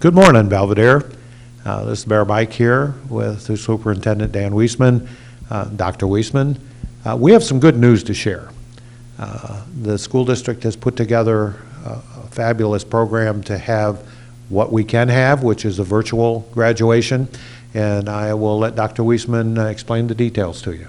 Good morning, Belvedere. This is Mayor Mike here with the Superintendent Dan Woestman, Dr. Woestman. We have some good news to share. The school district has put together a fabulous program to have what we can have, which is a virtual graduation, and I will let Dr. Woestman explain the details to you.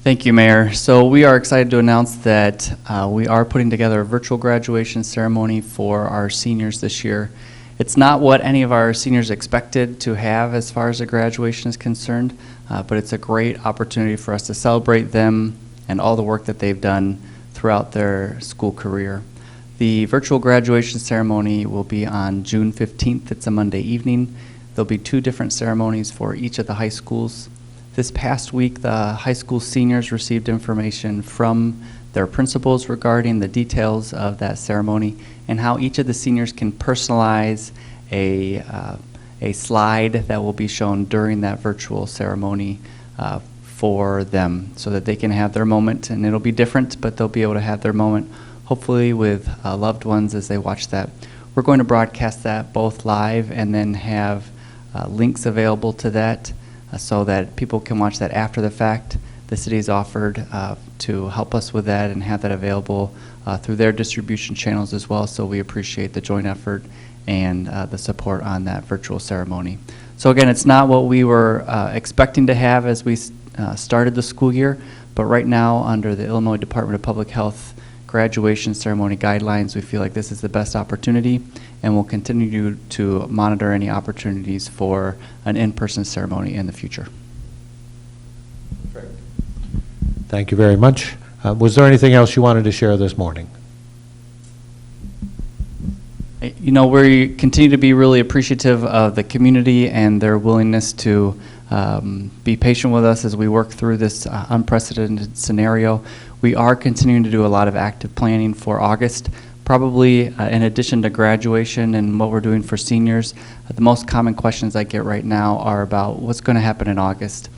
Thank you, Mayor. So we are excited to announce that we are putting together a virtual graduation ceremony for our seniors this year. It's not what any of our seniors expected to have as far as a graduation is concerned, but it's a great opportunity for us to celebrate them and all the work that they've done throughout their school career. The virtual graduation ceremony will be on June 15th. It's a Monday evening. There'll be 2 different ceremonies for each of the high schools. This past week, the high school seniors received information from their principals regarding the details of that ceremony and how each of the seniors can personalize a slide that will be shown during that virtual ceremony for them so that they can have their moment. And it'll be different, but they'll be able to have their moment, hopefully with loved ones as they watch that. We're going to broadcast that both live and then have links available to that, so that people can watch that after the fact. The city's offered to help us with that and have that available through their distribution channels as well, so we appreciate the joint effort and the support on that virtual ceremony. So again, it's not what we were expecting to have as we started the school year, but right now under the Illinois Department of Public Health graduation ceremony guidelines, we feel like this is the best opportunity, and we'll continue to monitor any opportunities for an in-person ceremony in the future. Thank you very much. Was there anything else you wanted to share this morning? You know, we continue to be really appreciative of the community and their willingness to be patient with us as we work through this unprecedented scenario. We are continuing to do a lot of active planning for August. Probably in addition to graduation and what we're doing for seniors, the most common questions I get right now are about what's going to happen in August.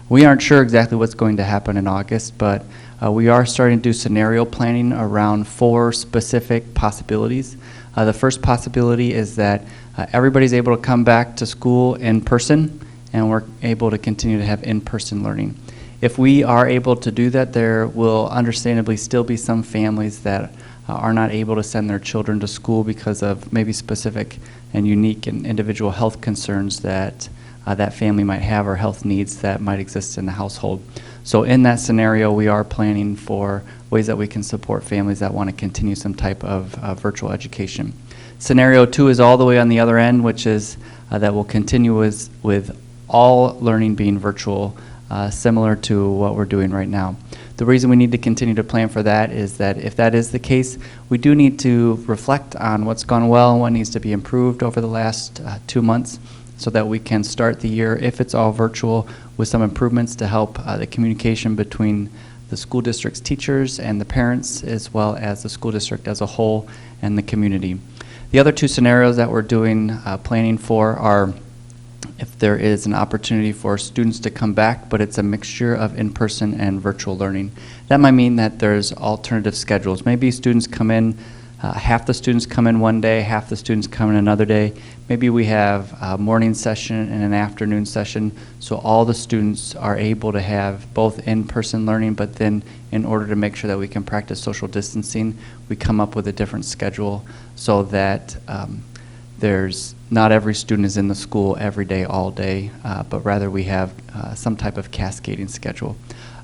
We aren't sure exactly what's going to happen in August, but we are starting to do scenario planning around 4 specific possibilities. The first possibility is that everybody's able to come back to school in person, and we're able to continue to have in-person learning. If we are able to do that, there will understandably still be some families that are not able to send their children to school because of maybe specific and unique and individual health concerns that that family might have, or health needs that might exist in the household. So in that scenario, we are planning for ways that we can support families that want to continue some type of virtual education. Scenario 2 is all the way on the other end, which is that we'll continue with all learning being virtual, similar to what we're doing right now. The reason we need to continue to plan for that is that if that is the case, we do need to reflect on what's gone well and what needs to be improved over the last 2 months, so that we can start the year, if it's all virtual, with some improvements to help the communication between the school district's teachers and the parents, as well as the school district as a whole and the community. The other 2 scenarios that we're doing planning for are if there is an opportunity for students to come back, but it's a mixture of in-person and virtual learning. That might mean that there's alternative schedules. Maybe students come in, half the students come in one day, half the students come in another day. Maybe we have a morning session and an afternoon session, so all the students are able to have both in-person learning, but then in order to make sure that we can practice social distancing, we come up with a different schedule so that there's not every student is in the school every day, all day, but rather we have some type of cascading schedule.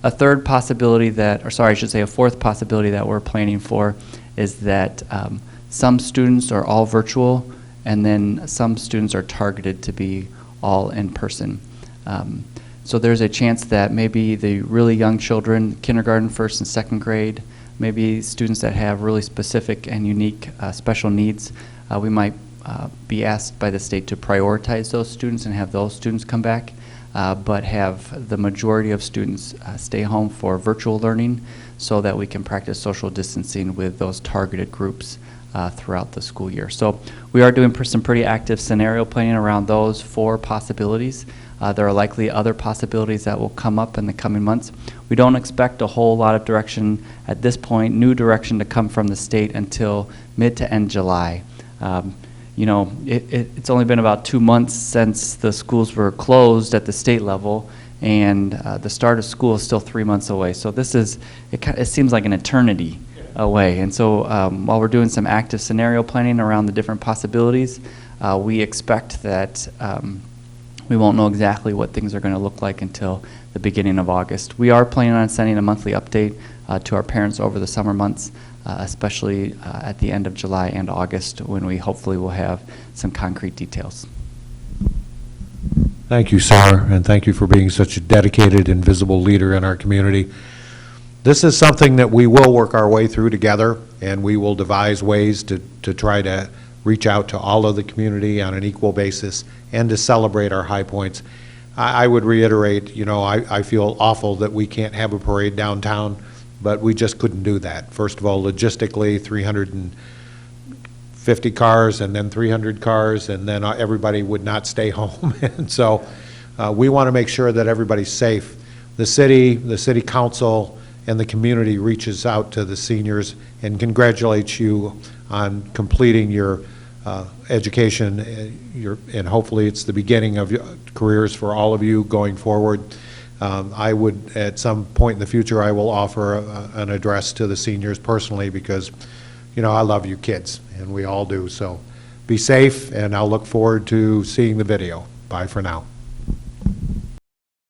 A fourth possibility that we're planning for is that some students are all virtual, and then some students are targeted to be all in person. So there's a chance that maybe the really young children, kindergarten, 1st and 2nd grade, maybe students that have really specific and unique special needs, we might be asked by the state to prioritize those students and have those students come back, but have the majority of students stay home for virtual learning so that we can practice social distancing with those targeted groups throughout the school year. So we are doing some pretty active scenario planning around those 4 possibilities. There are likely other possibilities that will come up in the coming months. We don't expect a whole lot of direction at this point, new direction to come from the state until mid to end July. You know, it's only been about 2 months since the schools were closed at the state level, and the start of school is still 3 months away. So this is, it seems like an eternity away. And so while we're doing some active scenario planning around the different possibilities, we expect that we won't know exactly what things are going to look like until the beginning of August. We are planning on sending a monthly update to our parents over the summer months, especially at the end of July and August, when we hopefully will have some concrete details. Thank you, sir, and thank you for being such a dedicated and visible leader in our community. This is something that we will work our way through together, and we will devise ways to try to reach out to all of the community on an equal basis and to celebrate our high points. I would reiterate, you know, I feel awful that we can't have a parade downtown, but we just couldn't do that. First of all, logistically, 350 cars and then 300 cars, and then everybody would not stay home. And so we want to make sure that everybody's safe. The city council, and the community reaches out to the seniors and congratulates you on completing your education, and hopefully it's the beginning of careers for all of you going forward. I would, at some point in the future, I will offer an address to the seniors personally, because, you know, I love you kids, and we all do. So be safe, and I'll look forward to seeing the video. Bye for now.